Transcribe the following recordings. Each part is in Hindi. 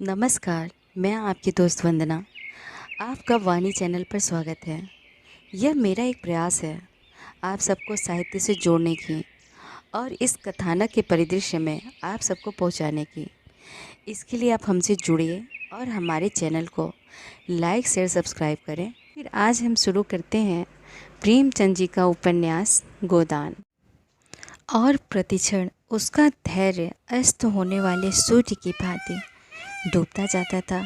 नमस्कार, मैं आपकी दोस्त वंदना। आपका वाणी चैनल पर स्वागत है। यह मेरा एक प्रयास है आप सबको साहित्य से जोड़ने की और इस कथानक के परिदृश्य में आप सबको पहुंचाने की। इसके लिए आप हमसे जुड़िए और हमारे चैनल को लाइक शेयर सब्सक्राइब करें। फिर आज हम शुरू करते हैं प्रेमचंद जी का उपन्यास गोदान। और प्रतिक्षण उसका धैर्य अस्त होने वाले सूर्य की भांति डूबता जाता था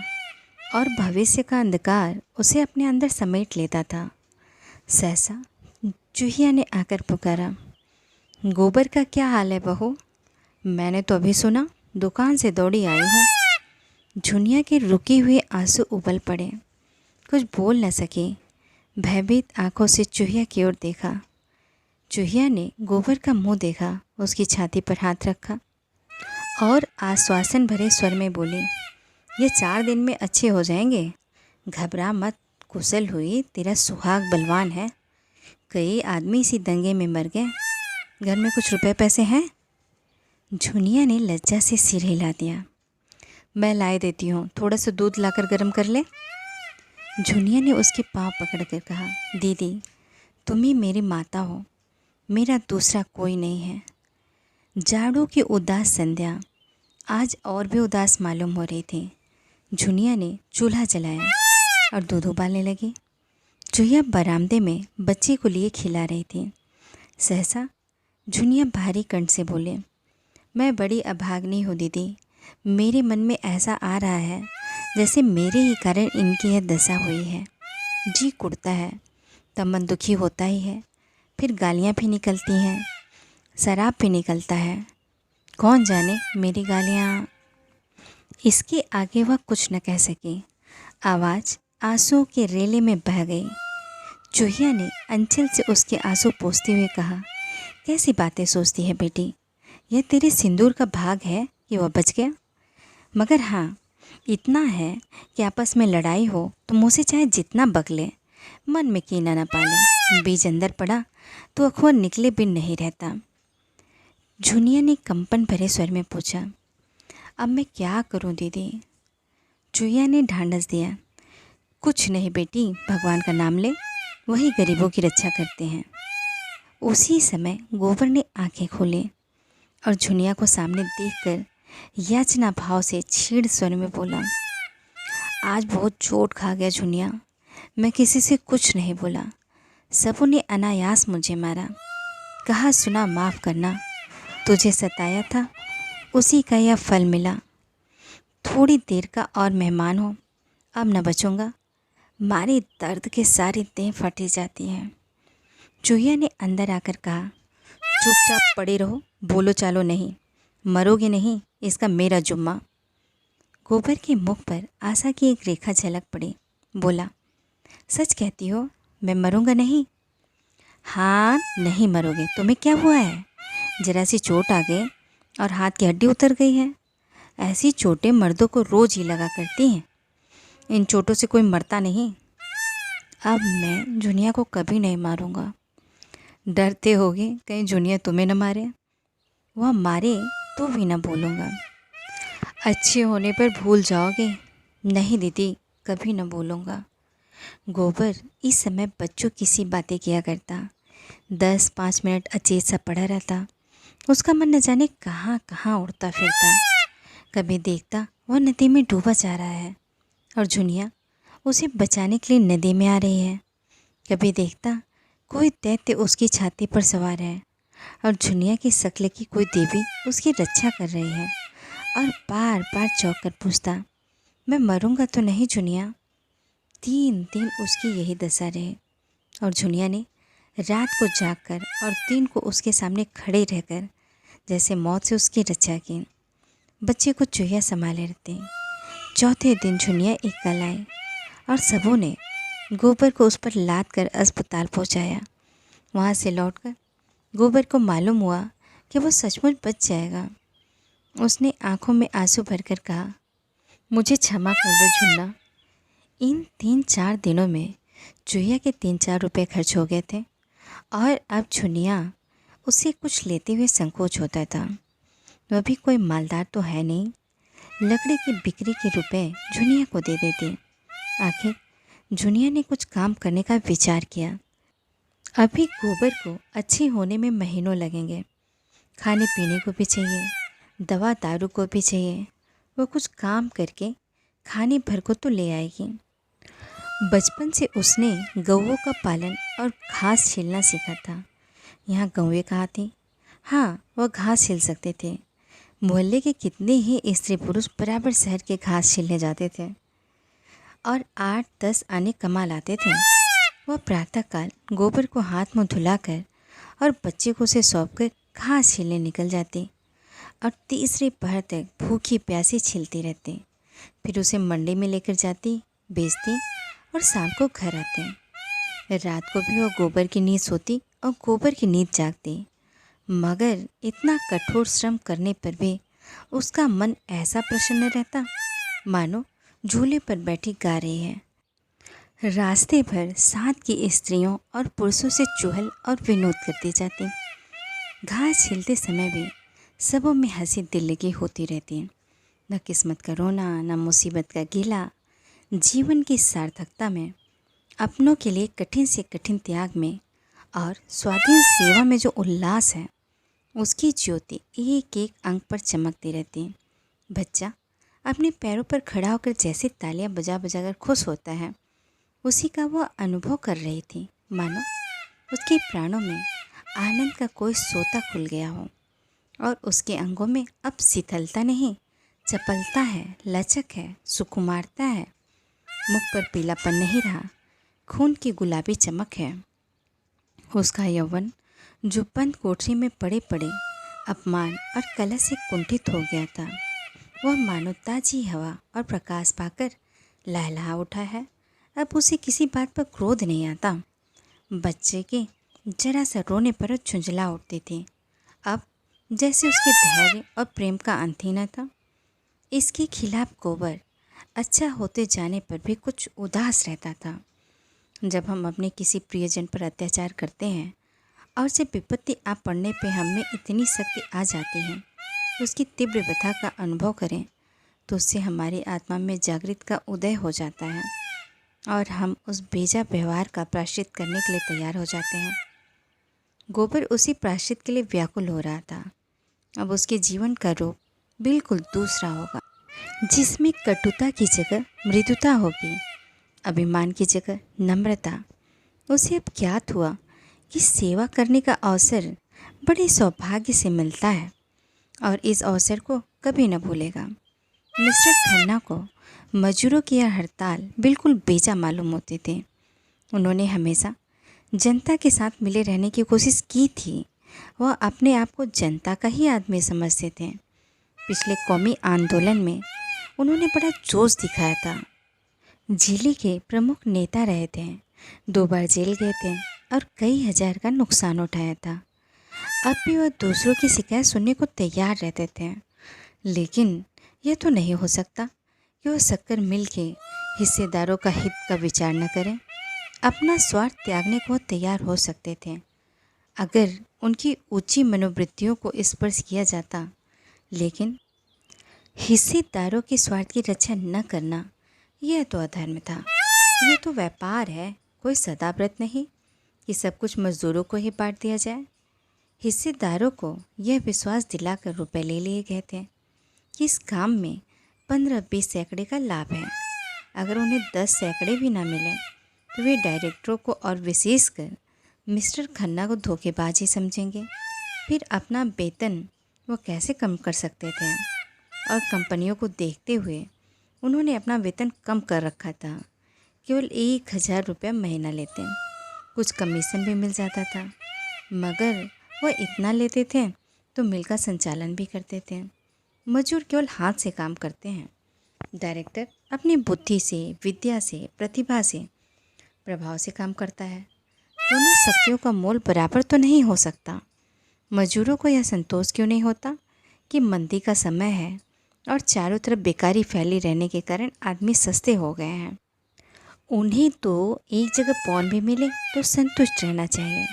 और भविष्य का अंधकार उसे अपने अंदर समेट लेता था। सहसा चूहिया ने आकर पुकारा, गोबर का क्या हाल है बहू? मैंने तो अभी सुना, दुकान से दौड़ी आई हूँ। झुनिया के रुके हुए आंसू उबल पड़े। कुछ बोल न सकी। भयभीत आंखों से चूहिया की ओर देखा। चूहिया ने गोबर का मुंह देखा, उसकी छाती पर हाथ रखा और आश्वासन भरे स्वर में बोली, ये 4 दिन में अच्छे हो जाएंगे, घबरा मत। कुशल हुई, तेरा सुहाग बलवान है। कई आदमी इसी दंगे में मर गए। घर में कुछ रुपए पैसे हैं? झुनिया ने लज्जा से सिर हिला दिया। मैं लाए देती हूँ, थोड़ा सा दूध लाकर गर्म कर ले। झुनिया ने उसके पाँव पकड़कर कहा, दीदी तुम ही मेरी माता हो, मेरा दूसरा कोई नहीं है। जाड़ों की उदास संध्या आज और भी उदास मालूम हो रही थी। झुनिया ने चूल्हा जलाया और दूध उबालने लगी। चूहिया बरामदे में बच्चे को लिए खिला रही थी। सहसा झुनिया भारी कंठ से बोले, मैं बड़ी अभाग्नी हूँ दीदी। मेरे मन में ऐसा आ रहा है जैसे मेरे ही कारण इनकी यह दशा हुई है। जी कुड़ता है, तब मन दुखी होता ही है। फिर गालियाँ भी निकलती हैं, शराब भी निकलता है। कौन जाने मेरी गालियाँ। इसके आगे वह कुछ न कह सकी। आवाज़ आंसुओं के रेले में बह गई। चूहिया ने अंचल से उसके आंसू पोंछते हुए कहा, कैसी बातें सोचती है बेटी? यह तेरे सिंदूर का भाग है कि वह बच गया। मगर हाँ, इतना है कि आपस में लड़ाई हो तो मुँह से चाहे जितना बकले, मन में कीना न पाले। बीज अंदर पड़ा तो अखबार निकले बिन नहीं रहता। झुनिया ने कंपन भरे स्वर में पूछा, अब मैं क्या करूं दीदी? चूहिया ने ढांढस दिया, कुछ नहीं बेटी, भगवान का नाम ले, वही गरीबों की रक्षा करते हैं। उसी समय गोबर ने आंखें खोली और झुनिया को सामने देखकर याचना भाव से छीड़ स्वर में बोला, आज बहुत चोट खा गया झुनिया। मैं किसी से कुछ नहीं बोला, सबों ने अनायास मुझे मारा। कहा सुना माफ़ करना, तुझे सताया था, उसी का यह फल मिला। थोड़ी देर का और मेहमान हो, अब न बचूंगा। मारे दर्द के सारी देह फटी जाती हैं। चूहिया ने अंदर आकर कहा, चुपचाप पड़े रहो, बोलो चालो नहीं, मरोगे नहीं, इसका मेरा जुम्मा। गोबर के मुख पर आशा की एक रेखा झलक पड़ी। बोला, सच कहती हो, मैं मरूंगा नहीं? हाँ, नहीं मरोगे। तुम्हें क्या हुआ है? जरा सी चोट आ गई और हाथ की हड्डी उतर गई है। ऐसी चोटें मर्दों को रोज़ ही लगा करती हैं। इन चोटों से कोई मरता नहीं। अब मैं झुनिया को कभी नहीं मारूंगा। डरते होगे कहीं झुनिया तुम्हें न मारे। वह मारे तो भी न भूलूंगा। अच्छे होने पर भूल जाओगे? नहीं दीदी, कभी न भूलूंगा। गोबर इस समय बच्चों की सी बातें किया करता। 10-5 मिनट अचेत सा पड़ा रहता। उसका मन न जाने कहाँ कहाँ उड़ता फिरता। कभी देखता वह नदी में डूबा जा रहा है और झुनिया उसे बचाने के लिए नदी में आ रही है। कभी देखता कोई दैत्य उसकी छाती पर सवार है और झुनिया की शक्ल की कोई देवी उसकी रक्षा कर रही है। और बार बार चौंक कर पूछता, मैं मरूंगा तो नहीं झुनिया? 3 दिन उसकी यही दशा रही और झुनिया ने रात को जागकर और दिन को उसके सामने खड़े रहकर जैसे मौत से उसकी रक्षा की। बच्चे को चूहिया संभाले रहते। चौथे दिन झुनिया एक कल आई और सबों ने गोबर को उस पर लाद कर अस्पताल पहुंचाया। वहां से लौटकर गोबर को मालूम हुआ कि वो सचमुच बच जाएगा। उसने आंखों में आंसू भरकर कहा, मुझे क्षमा कर दो झुन्ना। इन 3-4 दिनों में चूहिया के 3-4 रुपये खर्च हो गए थे और अब झुनिया उससे कुछ लेते हुए संकोच होता था। वह भी कोई मालदार तो है नहीं, लकड़ी की बिक्री के रुपए जुनिया को दे देती। आखिर जुनिया ने कुछ काम करने का विचार किया। अभी गोबर को अच्छे होने में महीनों लगेंगे, खाने पीने को भी चाहिए, दवा दारू को भी चाहिए। वो कुछ काम करके खाने भर को तो ले आएगी। बचपन से उसने गौओं का पालन और घास छीलना सीखा था। यहाँ गौएं कहाँ थी? हाँ, वह घास छील सकते थे। मोहल्ले के कितने ही स्त्री पुरुष बराबर शहर के घास छीलने जाते थे और 8-10 आने कमा लाते थे। वह प्रातःकाल गोबर को हाथ मुँह धुलाकर और बच्चे को उसे सौंपकर घास छीलने निकल जाती और तीसरे पहर तक भूखी प्यासी छीलती रहती। फिर उसे मंडी में लेकर जाती, बेचती और शाम को घर आते। रात को भी वह गोबर की नींद सोती और गोबर की नींद जागती। मगर इतना कठोर श्रम करने पर भी उसका मन ऐसा प्रसन्न रहता मानो झूले पर बैठी गा रही है। रास्ते भर साथ की स्त्रियों और पुरुषों से चुहल और विनोद करती जाती। घास छीलते समय भी सबों में हंसी दिल लगी होती रहती। न किस्मत का रोना, न मुसीबत का गिला। जीवन की सार्थकता में, अपनों के लिए कठिन से कठिन त्याग में और स्वाधीन सेवा में जो उल्लास है, उसकी ज्योति एक एक अंक पर चमकती रहती। बच्चा अपने पैरों पर खड़ा होकर जैसे तालियां बजा बजा कर खुश होता है, उसी का वह अनुभव कर रही थी। मानो उसके प्राणों में आनंद का कोई सोता खुल गया हो और उसके अंगों में अब शीतलता नहीं, चपलता है, लचक है, सुकुमारता है। मुख पर पीलापन नहीं रहा, खून की गुलाबी चमक है। उसका यौवन जो बंद कोठरी में पड़े पड़े अपमान और कलह से कुंठित हो गया था, वह मानो ताजी हवा और प्रकाश पाकर लहलहा उठा है। अब उसे किसी बात पर क्रोध नहीं आता। बच्चे के जरा सा रोने पर झुंझला उठती थी। अब जैसे उसके धैर्य और प्रेम का अंत ही न था। इसके खिलाफ गोबर अच्छा होते जाने पर भी कुछ उदास रहता था। जब हम अपने किसी प्रियजन पर अत्याचार करते हैं और जब विपत्ति आ पड़ने पे हम में इतनी शक्ति आ जाती है तो उसकी तीव्र व्यथा का अनुभव करें तो उससे हमारी आत्मा में जागृत का उदय हो जाता है और हम उस बेजा व्यवहार का प्रायश्चित करने के लिए तैयार हो जाते हैं। गोबर उसी प्रायश्चित के लिए व्याकुल हो रहा था। अब उसके जीवन का रूप बिल्कुल दूसरा होगा, जिसमें कटुता की जगह मृदुता होगी, अभिमान की जगह नम्रता। उसे अब ज्ञात हुआ कि सेवा करने का अवसर बड़े सौभाग्य से मिलता है और इस अवसर को कभी न भूलेगा। मिस्टर खन्ना को मजदूरों की यह हड़ताल बिल्कुल बेजा मालूम होती थी। उन्होंने हमेशा जनता के साथ मिले रहने की कोशिश की थी। वह अपने आप को जनता का ही आदमी समझते थे। पिछले कौमी आंदोलन में उन्होंने बड़ा जोश दिखाया था। झिली के प्रमुख नेता रहे थे, 2 बार जेल गए थे और कई हजार का नुकसान उठाया था। अब भी वह दूसरों की शिकायत सुनने को तैयार रहते थे। लेकिन यह तो नहीं हो सकता कि वह शक्कर मिल के हिस्सेदारों का हित का विचार न करें। अपना स्वार्थ त्यागने को तैयार हो सकते थे अगर उनकी ऊंची मनोवृत्तियों को स्पर्श किया जाता, लेकिन हिस्सेदारों के स्वार्थ की रक्षा न करना यह तो अधर्म था। यह तो व्यापार है, कोई सदाव्रत नहीं कि सब कुछ मजदूरों को ही बांट दिया जाए। हिस्सेदारों को यह विश्वास दिलाकर रुपए ले लिए गए थे कि इस काम में 15-20 सैकड़े का लाभ है। अगर उन्हें 10 सैकड़े भी ना मिले तो वे डायरेक्टरों को और विशेषकर मिस्टर खन्ना को धोखेबाज ही समझेंगे। फिर अपना वेतन वो कैसे कम कर सकते थे? और कंपनियों को देखते हुए उन्होंने अपना वेतन कम कर रखा था। केवल 1000 रुपया महीना लेते, कुछ कमीशन भी मिल जाता था, मगर वह इतना लेते थे तो मिल का संचालन भी करते थे। मजदूर केवल हाथ से काम करते हैं, डायरेक्टर अपनी बुद्धि से, विद्या से, प्रतिभा से, प्रभाव से काम करता है। दोनों शक्तियों का मोल बराबर तो नहीं हो सकता। मजदूरों को यह संतोष क्यों नहीं होता कि मंदी का समय है और चारों तरफ बेकारी फैली रहने के कारण आदमी सस्ते हो गए हैं। उन्हें तो एक जगह पौन भी मिले तो संतुष्ट रहना चाहिए,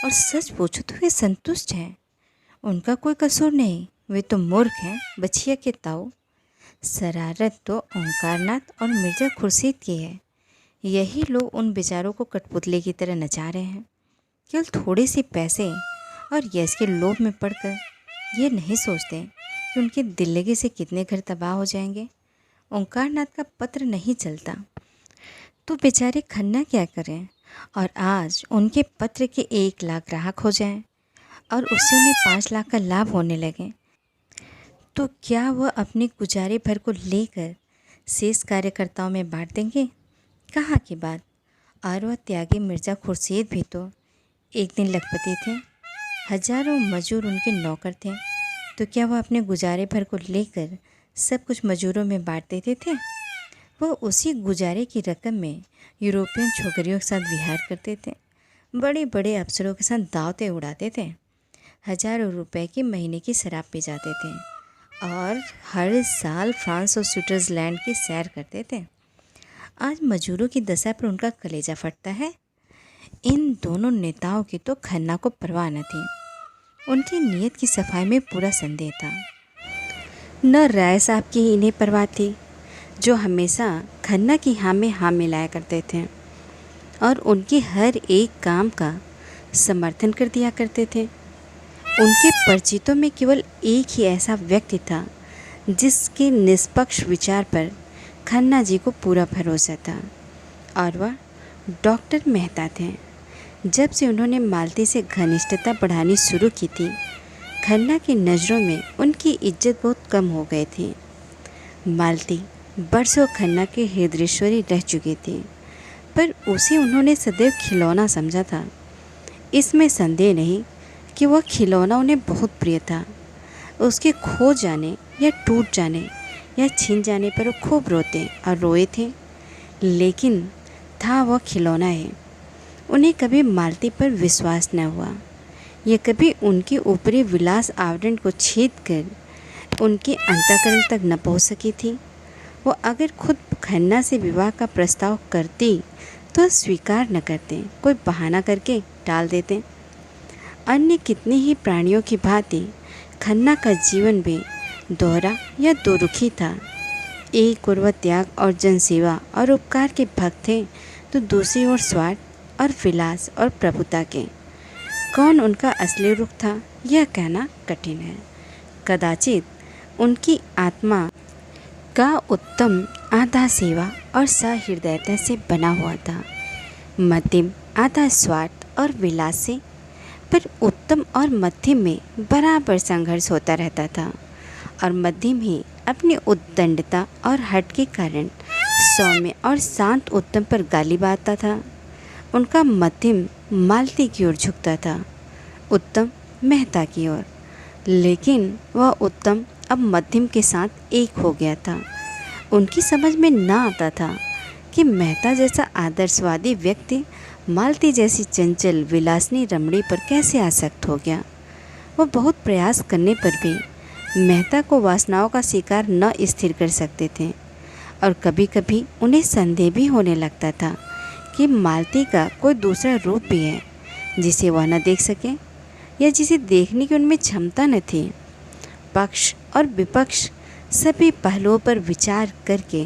और सच पूछो तो वे संतुष्ट हैं। उनका कोई कसूर नहीं, वे तो मूर्ख हैं, बछिया के ताऊ। शरारत तो ओंकारनाथ और मिर्ज़ा खुर्शीद की है। यही लोग उन बेचारों को कठपुतले की तरह नचा रहे हैं। केवल थोड़े से पैसे और यश के लोभ में पड़कर ये नहीं सोचते कि उनकी दिल्लगी से कितने घर तबाह हो जाएंगे। ओंकारनाथ का पत्र नहीं चलता तो बेचारे खन्ना क्या करें। और आज उनके पत्र के 1 लाख ग्राहक हो जाएं और उससे उन्हें 5 लाख का लाभ होने लगे तो क्या वह अपने गुजारे भर को लेकर शेष कार्यकर्ताओं में बांट देंगे? कहाँ की बात। और वह त्यागी मिर्ज़ा खुर्शीद भी तो एक दिन लखपति थे। हजारों मजूर उनके नौकर थे तो क्या वह अपने गुजारे भर को लेकर सब कुछ मजूरों में बांट देते थे? वह उसी गुजारे की रकम में यूरोपियन छोकरियों के साथ विहार करते थे, बड़े बड़े अफसरों के साथ दावतें उड़ाते थे, हजारों रुपए की महीने की शराब पी जाते थे और हर साल फ्रांस और स्विट्ज़रलैंड की सैर करते थे। आज मजूरों की दशा पर उनका कलेजा फटता है। इन दोनों नेताओं की तो खन्ना को परवाह न थी। उनकी नीयत की सफाई में पूरा संदेह था। न राय साहब की इन्हें परवाह थी, जो हमेशा खन्ना की हाँ में हाँ मिलाया करते थे और उनके हर एक काम का समर्थन कर दिया करते थे। उनके परिचितों में केवल एक ही ऐसा व्यक्ति था जिसके निष्पक्ष विचार पर खन्ना जी को पूरा भरोसा था और वह डॉक्टर मेहता थे। जब से उन्होंने मालती से घनिष्ठता बढ़ानी शुरू की थी, खन्ना की नज़रों में उनकी इज्जत बहुत कम हो गई थी। मालती बरसों खन्ना के हृदयेश्वरी रह चुकी थी, पर उसे उन्होंने सदैव खिलौना समझा था। इसमें संदेह नहीं कि वह खिलौना उन्हें बहुत प्रिय था। उसके खो जाने या टूट जाने या छिन जाने पर वो खूब रोते और रोए थे, लेकिन था वह खिलौना है। उन्हें कभी मालती पर विश्वास न हुआ। यह कभी उनके ऊपरी विलास आवरण को छेद कर उनके अंतःकरण तक न पहुंच सकी थी। वो अगर खुद खन्ना से विवाह का प्रस्ताव करती तो स्वीकार न करते, कोई बहाना करके टाल देते। अन्य कितने ही प्राणियों की भांति खन्ना का जीवन भी दोहरा या दोरुखी था। एक ओर वह त्याग और जनसेवा और उपकार के भक्त थे तो दूसरी ओर स्वार्थ और विलास और प्रभुता के। कौन उनका असली रुख था यह कहना कठिन है। कदाचित उनकी आत्मा का उत्तम आधा सेवा और सहृदयता से बना हुआ था, मध्यम आधा स्वार्थ और विलास से, पर उत्तम और मध्यम में बराबर संघर्ष होता रहता था और मध्यम ही अपनी उद्दंडता और हट के कारण सौम्य और शांत उत्तम पर गाली बारता था। उनका मध्यम मालती की ओर झुकता था, उत्तम मेहता की ओर, लेकिन वह उत्तम अब मध्यम के साथ एक हो गया था। उनकी समझ में न आता था कि मेहता जैसा आदर्शवादी व्यक्ति मालती जैसी चंचल विलासनी रमणी पर कैसे आसक्त हो गया। वो बहुत प्रयास करने पर भी मेहता को वासनाओं का शिकार न स्थिर कर सकते थे और कभी कभी उन्हें संदेह भी होने लगता था कि मालती का कोई दूसरा रूप भी है जिसे वह न देख सके या जिसे देखने की उनमें क्षमता न थी। पक्ष और विपक्ष सभी पहलुओं पर विचार करके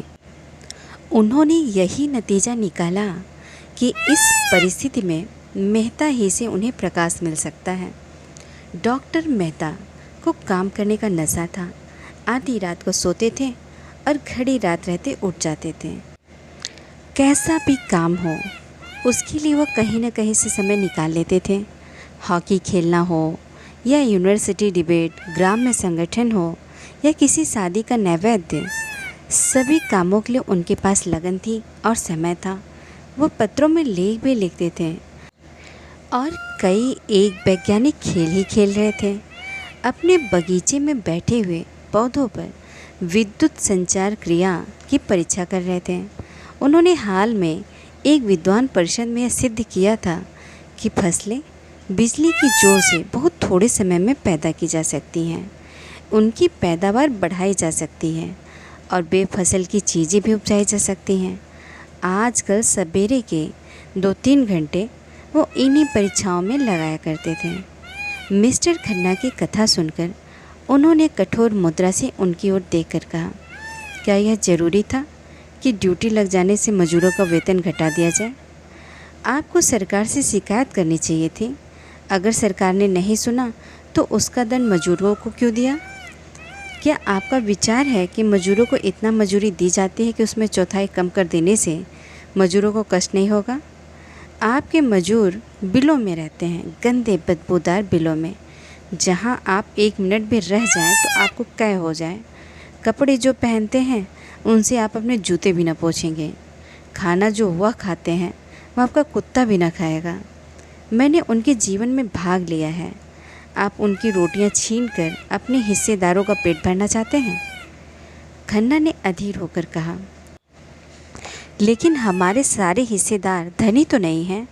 उन्होंने यही नतीजा निकाला कि इस परिस्थिति में मेहता ही से उन्हें प्रकाश मिल सकता है। डॉक्टर मेहता को काम करने का नशा था। आधी रात को सोते थे और घड़ी रात रहते उठ जाते थे। कैसा भी काम हो उसके लिए वह कहीं न कहीं से समय निकाल लेते थे। हॉकी खेलना हो या यूनिवर्सिटी डिबेट, ग्राम्य संगठन हो या किसी शादी का नैवेद्य, सभी कामों के लिए उनके पास लगन थी और समय था। वो पत्रों में लेख भी लिखते थे और कई एक वैज्ञानिक खेल ही खेल रहे थे। अपने बगीचे में बैठे हुए पौधों पर विद्युत संचार क्रिया की परीक्षा कर रहे थे। उन्होंने हाल में एक विद्वान परिषद में यह सिद्ध किया था कि फसलें बिजली की जोर से बहुत थोड़े समय में पैदा की जा सकती हैं, उनकी पैदावार बढ़ाई जा सकती है और बेफसल की चीज़ें भी उपजाई जा सकती हैं। आजकल सवेरे के 2-3 घंटे वो इन्हीं परीक्षाओं में लगाया करते थे। मिस्टर खन्ना की कथा सुनकर उन्होंने कठोर मुद्रा से उनकी ओर देखकर कहा, क्या यह ज़रूरी था कि ड्यूटी लग जाने से मज़दूरों का वेतन घटा दिया जाए? आपको सरकार से शिकायत करनी चाहिए थी। अगर सरकार ने नहीं सुना तो उसका दंड मज़दूरों को क्यों दिया? क्या आपका विचार है कि मज़दूरों को इतना मजूरी दी जाती है कि उसमें चौथाई कम कर देने से मज़दूरों को कष्ट नहीं होगा? आपके मज़दूर बिलों में रहते हैं, गंदे बदबूदार बिलों में, जहां आप 1 मिनट भी रह जाएं तो आपको कैद हो जाए। कपड़े जो पहनते हैं उनसे आप अपने जूते भी ना पोंछेंगे। खाना जो वह खाते हैं वह आपका कुत्ता भी ना खाएगा। मैंने उनके जीवन में भाग लिया है। आप उनकी रोटियां छीनकर अपने हिस्सेदारों का पेट भरना चाहते हैं? खन्ना ने अधीर होकर कहा, लेकिन हमारे सारे हिस्सेदार धनी तो नहीं हैं।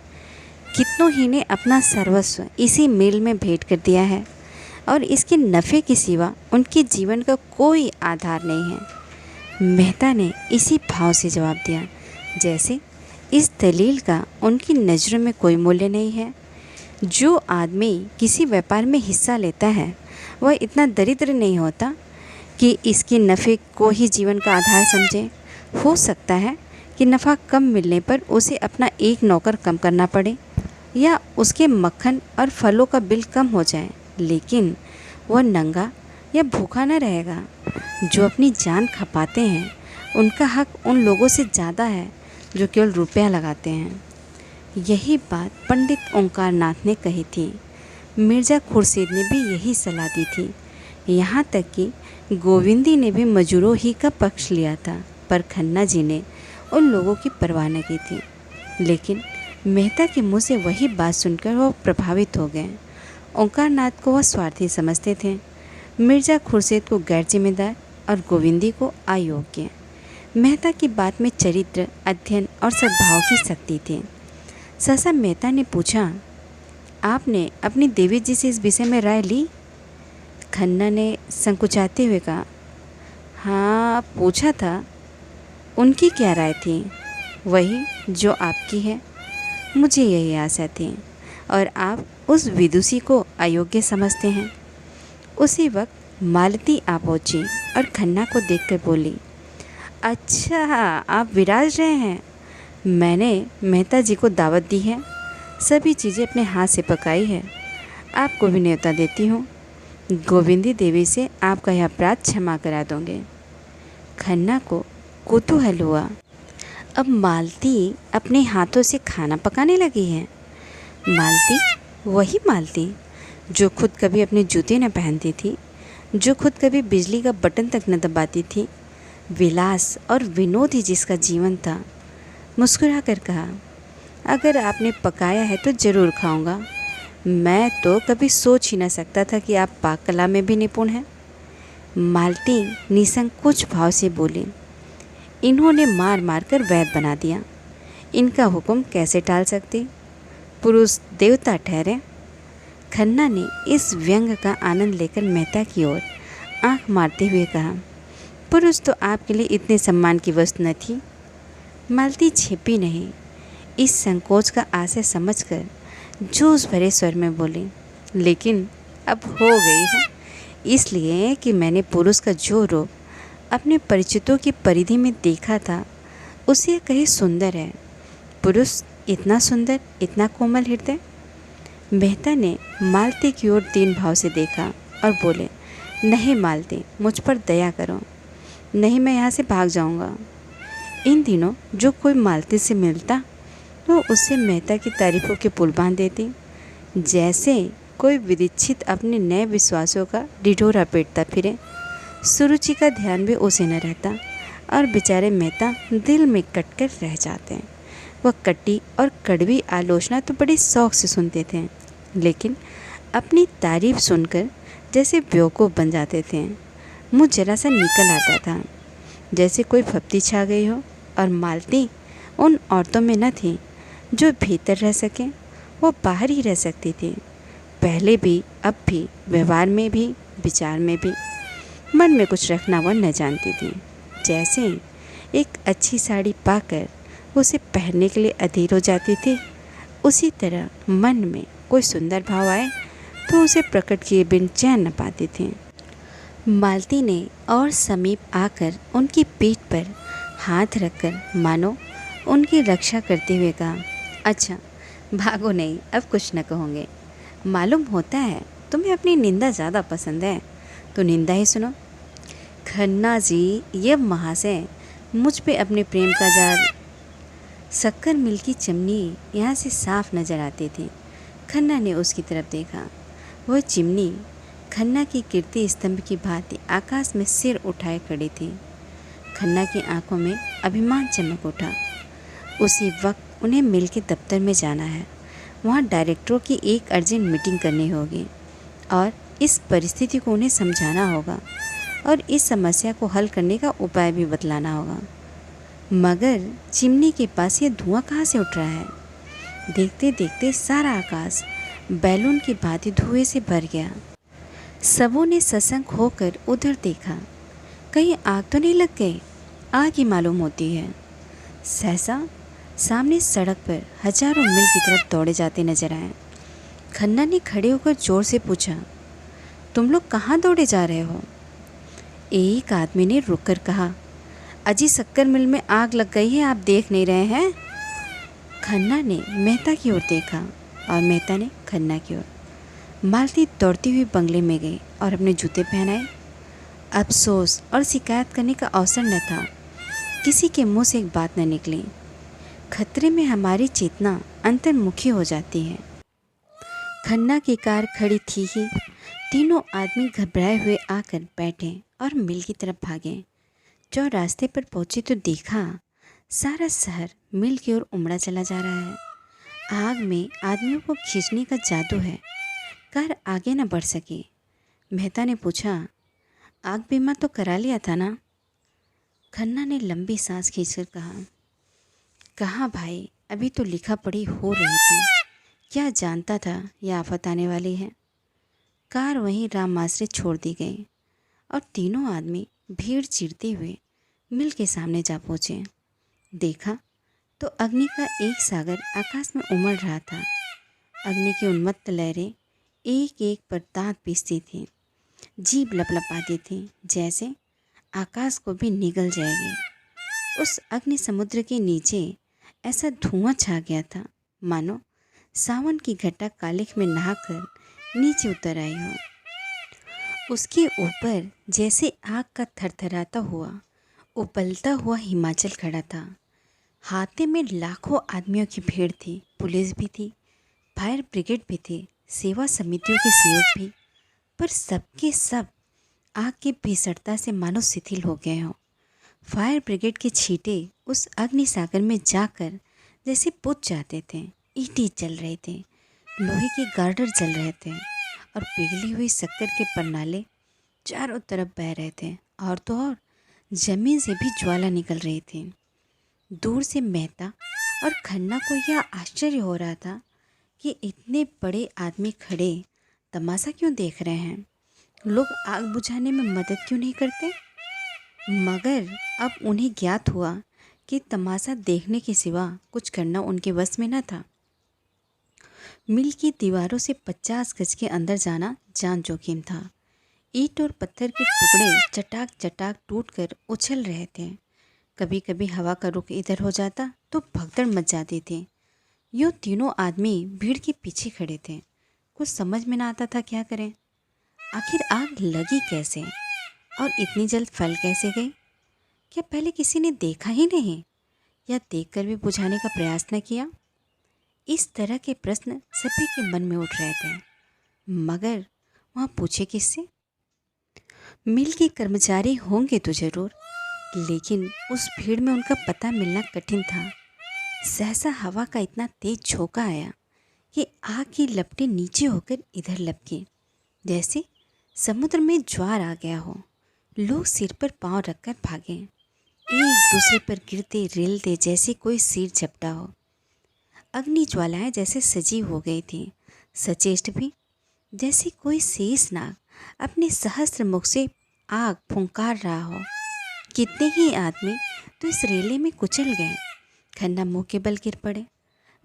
कितनों ही ने अपना सर्वस्व इसी मिल में भेंट कर दिया है और इसके नफ़े के सिवा उनके जीवन का कोई आधार नहीं है। मेहता ने इसी भाव से जवाब दिया जैसे इस दलील का उनकी नज़रों में कोई मूल्य नहीं है। जो आदमी किसी व्यापार में हिस्सा लेता है वह इतना दरिद्र नहीं होता कि इसके नफ़े को ही जीवन का आधार समझे। हो सकता है कि नफ़ा कम मिलने पर उसे अपना एक नौकर कम करना पड़े या उसके मक्खन और फलों का बिल कम हो जाए, लेकिन वह नंगा या भूखा न रहेगा। जो अपनी जान खपाते हैं उनका हक उन लोगों से ज़्यादा है जो केवल रुपया लगाते हैं। यही बात पंडित ओंकार नाथ ने कही थी। मिर्ज़ा खुर्शीद ने भी यही सलाह दी थी। यहाँ तक कि गोविंदी ने भी मजूरों ही का पक्ष लिया था, पर खन्ना जी ने उन लोगों की परवाह न की थी। लेकिन मेहता के मुंह से वही बात सुनकर वह प्रभावित हो गए। ओंकार नाथ को वह स्वार्थी समझते थे, मिर्ज़ा खुर्शीद को गैर जिम्मेदार और गोविंदी को अयोग्य। मेहता की बात में चरित्र, अध्ययन और सद्भाव की शक्ति थी। सहसा मेहता ने पूछा, आपने अपनी देवी जी से इस विषय में राय ली? खन्ना ने संकुचाते हुए कहा, हाँ पूछा था। उनकी क्या राय थी? वही जो आपकी है। मुझे यही आशा थी और आप उस विदुषी को अयोग्य समझते हैं। उसी वक्त मालती आ पहुंची और खन्ना को देखकर बोली, अच्छा आप विराज रहे हैं। मैंने मेहता जी को दावत दी है, सभी चीज़ें अपने हाथ से पकाई है। आपको भी न्योता देती हूँ। गोविंदी देवी से आपका यह अपराध क्षमा करा दूँगे। खन्ना को कुतूहल हुआ, अब मालती अपने हाथों से खाना पकाने लगी है। मालती, वही मालती जो खुद कभी अपने जूते न पहनती थी, जो खुद कभी बिजली का बटन तक न दबाती थी, विलास और विनोद ही जिसका जीवन था। मुस्कुरा कर कहा, अगर आपने पकाया है तो ज़रूर खाऊंगा। मैं तो कभी सोच ही न सकता था कि आप पाक कला में भी निपुण हैं। मालती निसंकोच भाव से बोली, इन्होंने मार मार कर वैद बना दिया, इनका हुक्म कैसे टाल सकती? पुरुष देवता ठहरे। खन्ना ने इस व्यंग का आनंद लेकर मेहता की ओर आंख मारते हुए कहा, पुरुष तो आपके लिए इतने सम्मान की वस्तु न थी। मालती छिपी नहीं, इस संकोच का आशय समझकर जोश भरे स्वर में बोली, लेकिन अब हो गई है, इसलिए कि मैंने पुरुष का जो रूप अपने परिचितों की परिधि में देखा था उसे कहीं सुंदर है। पुरुष इतना सुंदर, इतना कोमल हृदय। मेहता ने मालती की ओर दीन भाव से देखा और बोले, नहीं मालती, मुझ पर दया करो, नहीं मैं यहाँ से भाग जाऊँगा। इन दिनों जो कोई मालती से मिलता तो उससे मेहता की तारीफ़ों के पुल बांध देती, जैसे कोई विदिक्षित अपने नए विश्वासों का ढिढोरा पीटता फिरे। सुरुचि का ध्यान भी उसे न रहता और बेचारे मेहता दिल में कट कर रह जाते हैं। वह कटी और कड़वी आलोचना तो बड़े शौक़ से सुनते थे, लेकिन अपनी तारीफ़ सुनकर जैसे बेवकूफ़ बन जाते थे। मुँह जरा सा निकल आता था, जैसे कोई फप्ती छा गई हो। और मालती उन औरतों में न थी जो भीतर रह सकें, वो बाहर ही रह सकती थी, पहले भी, अब भी, व्यवहार में भी, विचार में भी। मन में कुछ रखना वह न जानती थी। जैसे एक अच्छी साड़ी पाकर उसे पहनने के लिए अधीर हो जाती थी, उसी तरह मन में कोई सुंदर भाव आए तो उसे प्रकट किए बिन चैन न पाती थी। मालती ने और समीप आकर उनकी पीठ पर हाथ रखकर मानो उनकी रक्षा करते हुए कहा, अच्छा भागो नहीं, अब कुछ न कहोगे। मालूम होता है तुम्हें अपनी निंदा ज़्यादा पसंद है, तो निंदा ही सुनो। खन्ना जी, ये महाशय मुझ पे अपने प्रेम का जाल। शक्कर मिल की चिमनी यहाँ से साफ नजर आती थी। खन्ना ने उसकी तरफ देखा। वह चिमनी खन्ना की कीर्ति स्तंभ की भांति आकाश में सिर उठाए खड़ी थी। खन्ना की आंखों में अभिमान चमक उठा। उसी वक्त उन्हें मिल के दफ्तर में जाना है। वहाँ डायरेक्टरों की एक अर्जेंट मीटिंग करनी होगी और इस परिस्थिति को उन्हें समझाना होगा और इस समस्या को हल करने का उपाय भी बतलाना होगा। मगर चिमनी के पास ये धुआं कहाँ से उठ रहा है? देखते देखते सारा आकाश बैलून की भांति धुएं से भर गया। सबों ने सशंक होकर उधर देखा। कहीं आग तो नहीं लग गई? आग ही मालूम होती है। सहसा सामने सड़क पर हजारों मील की तरफ दौड़े जाते नजर आए। खन्ना ने खड़े होकर जोर से पूछा, तुम लोग कहाँ दौड़े जा रहे हो? एक आदमी ने रुककर कहा, अजी शक्कर मिल में आग लग गई है, आप देख नहीं रहे हैं? खन्ना ने मेहता की ओर देखा और मेहता ने खन्ना की ओर। मालती दौड़ती हुई बंगले में गई और अपने जूते पहनाए। अफसोस और शिकायत करने का अवसर न था। किसी के मुंह से एक बात न निकली। खतरे में हमारी चेतना अंतर्मुखी हो जाती है। खन्ना की कार खड़ी थी ही तीनों आदमी घबराए हुए आकर बैठे और मिल की तरफ भागे। जो रास्ते पर पहुंचे तो देखा सारा शहर मिल की ओर उमड़ा चला जा रहा है। आग में आदमियों को खींचने का जादू है। कार आगे न बढ़ सकी। मेहता ने पूछा, आग बीमा तो करा लिया था ना? खन्ना ने लंबी सांस खींचकर कहा, कहाँ भाई, अभी तो लिखा पढ़ी हो रही थी। क्या जानता था यह आफत आने वाली है। कार वहीं राम आश्रय छोड़ दी गई और तीनों आदमी भीड़ चीरते हुए मिल के सामने जा पहुँचे। देखा तो अग्नि का एक सागर आकाश में उमड़ रहा था। अग्नि की उन्मत्त लहरें एक एक पर दांत पीसती थीं, जीभ लपलपाती थी, जैसे आकाश को भी निगल जाएगी। उस अग्नि समुद्र के नीचे ऐसा धुआं छा गया था मानो सावन की घटा कालिख में नहाकर नीचे उतर आई हो। उसके ऊपर जैसे आग का थरथराता हुआ उबलता हुआ हिमाचल खड़ा था। हाथे में लाखों आदमियों की भीड़ थी। पुलिस भी थी, फायर ब्रिगेड भी थी, सेवा समितियों के सेवक भी, पर सबके सब आग की भीषणता से मानो शिथिल हो गए हों। फायर ब्रिगेड के छींटे उस अग्नि सागर में जाकर जैसे बुझ जाते थे। ईंटें जल रहे थे, लोहे के गार्डर जल रहे थे और पिघली हुई शक्कर के परनाले चारों तरफ बह रहे थे। और तो और जमीन से भी ज्वाला निकल रही थी। दूर से मेहता और खन्ना को यह आश्चर्य हो रहा था कि इतने बड़े आदमी खड़े तमाशा क्यों देख रहे हैं। लोग आग बुझाने में मदद क्यों नहीं करते? मगर अब उन्हें ज्ञात हुआ कि तमाशा देखने के सिवा कुछ करना उनके बस में न था। मिल की दीवारों से 50 गज के अंदर जाना जान जोखिम था। ईंट और पत्थर के टुकड़े चटाक चटाक टूटकर उछल रहे थे। कभी कभी हवा का रुख इधर हो जाता तो भगदड़ मच जाती थी। यूँ तीनों आदमी भीड़ के पीछे खड़े थे। कुछ समझ में ना आता था क्या करें। आखिर आग लगी कैसे और इतनी जल्द फैल कैसे गई? क्या पहले किसी ने देखा ही नहीं या देखकर भी बुझाने का प्रयास न किया? इस तरह के प्रश्न सभी के मन में उठ रहे थे, मगर वहाँ पूछे किससे? मिल के कर्मचारी होंगे तो जरूर, लेकिन उस भीड़ में उनका पता मिलना कठिन था। सहसा हवा का इतना तेज झोंका आया कि आग की लपटें नीचे होकर इधर लपकी, जैसे समुद्र में ज्वार आ गया हो। लोग सिर पर पांव रखकर भागे, एक दूसरे पर गिरते रेलते जैसे कोई सिर झपटा हो। अग्नि ज्वालाएं जैसे सजीव हो गई थी, सचेष्ट भी, जैसे कोई शेष नाग अपने सहस्त्र मुख से आग फुंकार रहा हो। कितने ही आदमी तो इस रेले में कुचल गए। खन्ना मुंह के बल गिर पड़े।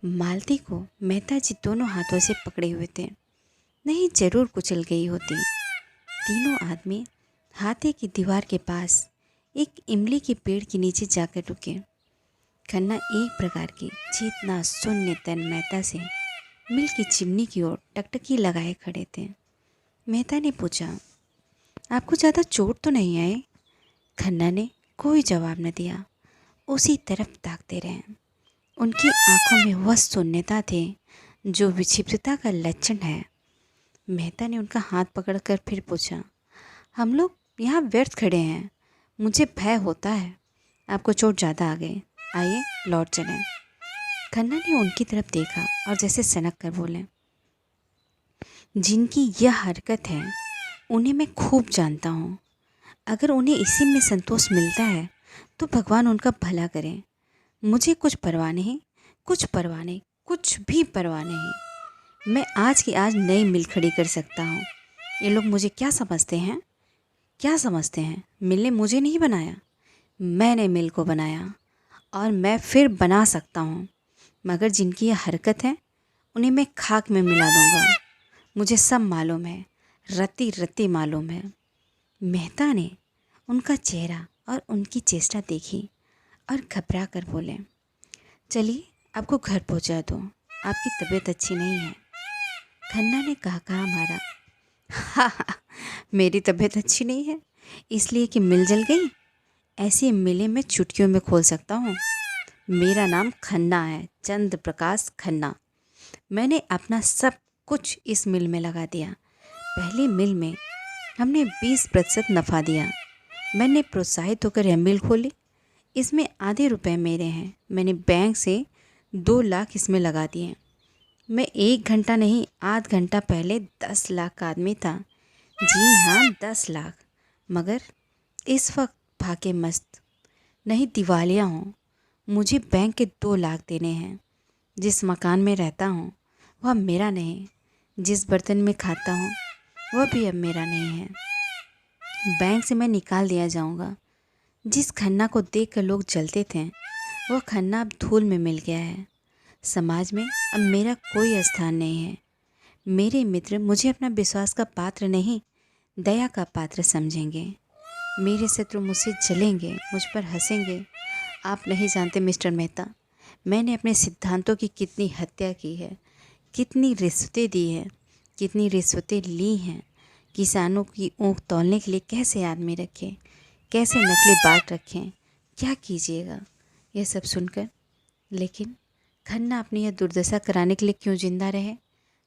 मालती को मेहता जी दोनों हाथों से पकड़े हुए थे। नहीं, जरूर कुचल गई होती। तीनों आदमी हाथे की दीवार के पास एक इमली के पेड़ के नीचे जाकर रुके। खन्ना एक प्रकार की चेतना शून्य तन्मयता से मिल की चिमनी की ओर टकटकी लगाए खड़े थे। मेहता ने पूछा, आपको ज़्यादा चोट तो नहीं आई? खन्ना ने कोई जवाब न दिया, उसी तरफ ताकते रहे। उनकी आंखों में वह शून्यता थी जो विक्षिप्तता का लक्षण है। मेहता ने उनका हाथ पकड़कर फिर पूछा, हम लोग यहाँ व्यर्थ खड़े हैं, मुझे भय होता है आपको चोट ज़्यादा आ गई, आइए लौट चलें। खन्ना ने उनकी तरफ देखा और जैसे सनक कर बोले, जिनकी यह हरकत है उन्हें मैं खूब जानता हूँ। अगर उन्हें इसी में संतोष मिलता है तो भगवान उनका भला करे। मुझे कुछ परवाह नहीं, कुछ परवाह नहीं, कुछ भी परवाह नहीं। मैं आज की आज नई मिल खड़ी कर सकता हूँ। ये लोग मुझे क्या समझते हैं? क्या समझते हैं? मिल ने मुझे नहीं बनाया, मैंने मिल को बनाया और मैं फिर बना सकता हूँ। मगर जिनकी यह हरकत है उन्हें मैं खाक में मिला दूँगा। मुझे सब मालूम है, रत्ती रत्ती मालूम है। मेहता ने उनका चेहरा और उनकी चेष्टा देखी और घबरा कर बोले, चलिए आपको घर पहुंचा दो, आपकी तबीयत अच्छी नहीं है। खन्ना ने कहा मारा, हा हा, मेरी तबीयत अच्छी नहीं है इसलिए कि मिल जल गई? ऐसी मिलें मैं चुटकियों में खोल सकता हूँ। मेरा नाम खन्ना है, चंद्र प्रकाश खन्ना। मैंने अपना सब कुछ इस मिल में लगा दिया। पहली मिल में हमने 20% नफ़ा दिया। मैंने प्रोत्साहित होकर यह मिल खोली। इसमें आधे रुपए मेरे हैं। मैंने बैंक से 2 लाख इसमें लगा दिए। मैं 1 घंटा नहीं, आध घंटा पहले 10 लाख का आदमी था। जी हाँ, 10 लाख। मगर इस वक्त भागे मस्त, नहीं दिवालिया हूँ। मुझे बैंक के 2 लाख देने हैं। जिस मकान में रहता हूँ वह मेरा नहीं। जिस बर्तन में खाता हूँ वह भी अब मेरा नहीं है। बैंक से मैं निकाल दिया जाऊँगा। जिस खन्ना को देखकर लोग जलते थे वह खन्ना अब धूल में मिल गया है। समाज में अब मेरा कोई स्थान नहीं है। मेरे मित्र मुझे अपना विश्वास का पात्र नहीं, दया का पात्र समझेंगे। मेरे शत्रु मुझसे जलेंगे, मुझ पर हंसेंगे। आप नहीं जानते मिस्टर मेहता, मैंने अपने सिद्धांतों की कितनी हत्या की है, कितनी रिश्वतें दी हैं, कितनी रिश्वतें ली हैं। किसानों की ऊँख तौलने के लिए कैसे आदमी रखें, कैसे नकली बाट रखें, क्या कीजिएगा यह सब सुनकर। लेकिन खन्ना अपनी यह दुर्दशा कराने के लिए क्यों जिंदा रहे?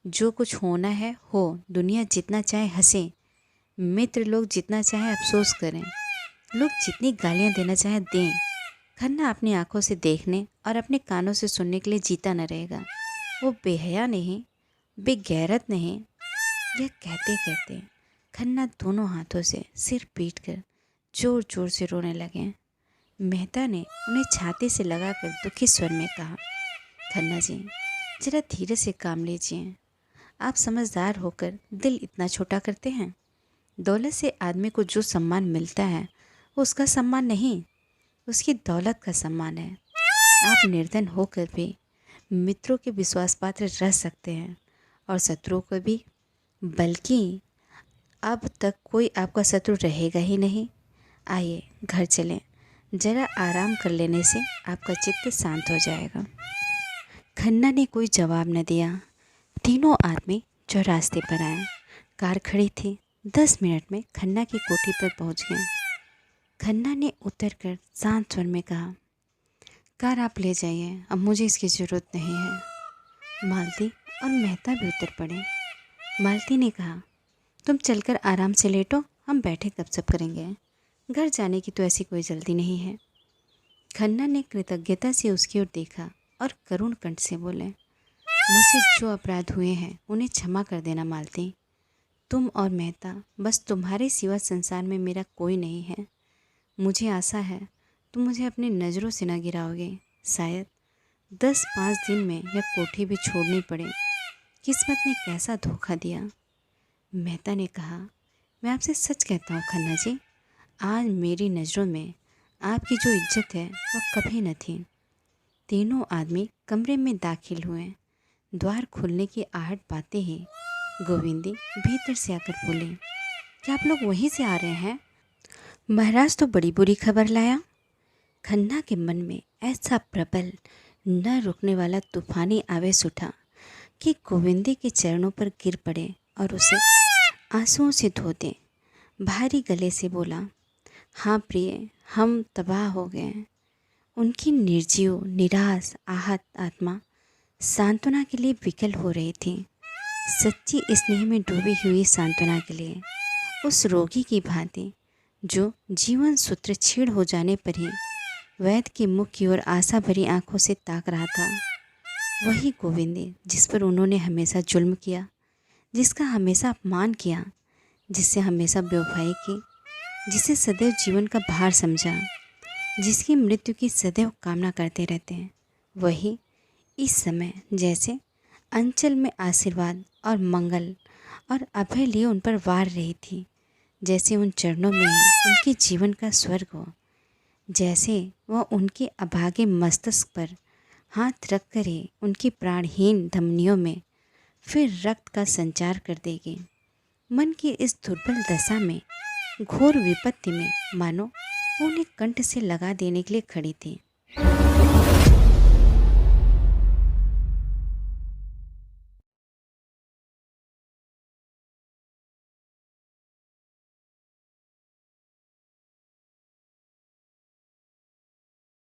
जो कुछ होना है हो, दुनिया जितना चाहे हंसे, मित्र लोग जितना चाहे अफसोस करें, लोग जितनी गालियां देना चाहे दें, खन्ना अपनी आंखों से देखने और अपने कानों से सुनने के लिए जीता न रहेगा। वो बेहया नहीं, बेगैरत नहीं। यह कहते कहते खन्ना दोनों हाथों से सिर पीट कर जोर जोर से रोने लगे। मेहता ने उन्हें छाती से लगाकर दुखी स्वर में कहा, खन्ना जी, जरा धीरे से काम लीजिए। आप समझदार होकर दिल इतना छोटा करते हैं। दौलत से आदमी को जो सम्मान मिलता है वो उसका सम्मान नहीं, उसकी दौलत का सम्मान है। आप निर्धन होकर भी मित्रों के विश्वास पात्र रह सकते हैं और शत्रुओं को भी, बल्कि अब तक कोई आपका शत्रु रहेगा ही नहीं। आइए घर चलें, जरा आराम कर लेने से आपका चित्त शांत हो जाएगा। खन्ना ने कोई जवाब न दिया। तीनों आदमी चौरास्ते पर आए। कार खड़ी थी। 10 मिनट में खन्ना की कोठी पर पहुंच गए। खन्ना ने उतरकर शांत स्वर में कहा, कार आप ले जाइए, अब मुझे इसकी ज़रूरत नहीं है। मालती और मेहता भी उतर पड़े। मालती ने कहा, तुम चलकर आराम से लेटो, हम बैठे गपशप करेंगे। घर जाने की तो ऐसी कोई जल्दी नहीं है। खन्ना ने कृतज्ञता से उसकी ओर देखा और करुण कंठ से बोले, मुझसे जो अपराध हुए हैं उन्हें क्षमा कर देना मालती। तुम और मेहता, बस तुम्हारे सिवा संसार में मेरा कोई नहीं है। मुझे आशा है तुम मुझे अपनी नज़रों से न गिराओगे। शायद 10-5 दिन में यह कोठी भी छोड़नी पड़े। किस्मत ने कैसा धोखा दिया। मेहता ने कहा, मैं आपसे सच कहता हूँ खन्ना जी, आज मेरी नज़रों में आपकी जो इज्जत है वह कभी न थी। तीनों आदमी कमरे में दाखिल हुए। द्वार खुलने की आहट पाते ही गोविंदी भीतर से आकर बोले, क्या आप लोग वहीं से आ रहे हैं? महाराज तो बड़ी बुरी खबर लाया। खन्ना के मन में ऐसा प्रबल न रुकने वाला तूफानी आवेश उठा कि गोविंदी के चरणों पर गिर पड़े और उसे आंसुओं से धो दे। भारी गले से बोला, हाँ प्रिय, हम तबाह हो गए हैं। उनकी निर्जीव निराश आहत आत्मा सांत्वना के लिए विकल हो रही थी। सच्ची स्नेह में डूबी हुई सांत्वना के लिए, उस रोगी की भांति जो जीवन सूत्र छीड़ हो जाने पर ही वैद्य के मुख की ओर आशा भरी आंखों से ताक रहा था। वही गोविंदी जिस पर उन्होंने हमेशा जुल्म किया, जिसका हमेशा अपमान किया, जिससे हमेशा बेवफाई की, जिसे सदैव जीवन का भार समझा, जिसकी मृत्यु की सदैव कामना करते रहते हैं, वही इस समय जैसे अंचल में आशीर्वाद और मंगल और अभय लिए उन पर वार रही थी। जैसे उन चरणों में ही उनके जीवन का स्वर्ग हो, जैसे वह उनके अभागे मस्तक पर हाथ रख कर ही उनकी प्राणहीन धमनियों में फिर रक्त का संचार कर देगी। मन की इस दुर्बल दशा में, घोर विपत्ति में, मानो वो उन्हें कंठ से लगा देने के लिए खड़ी थी।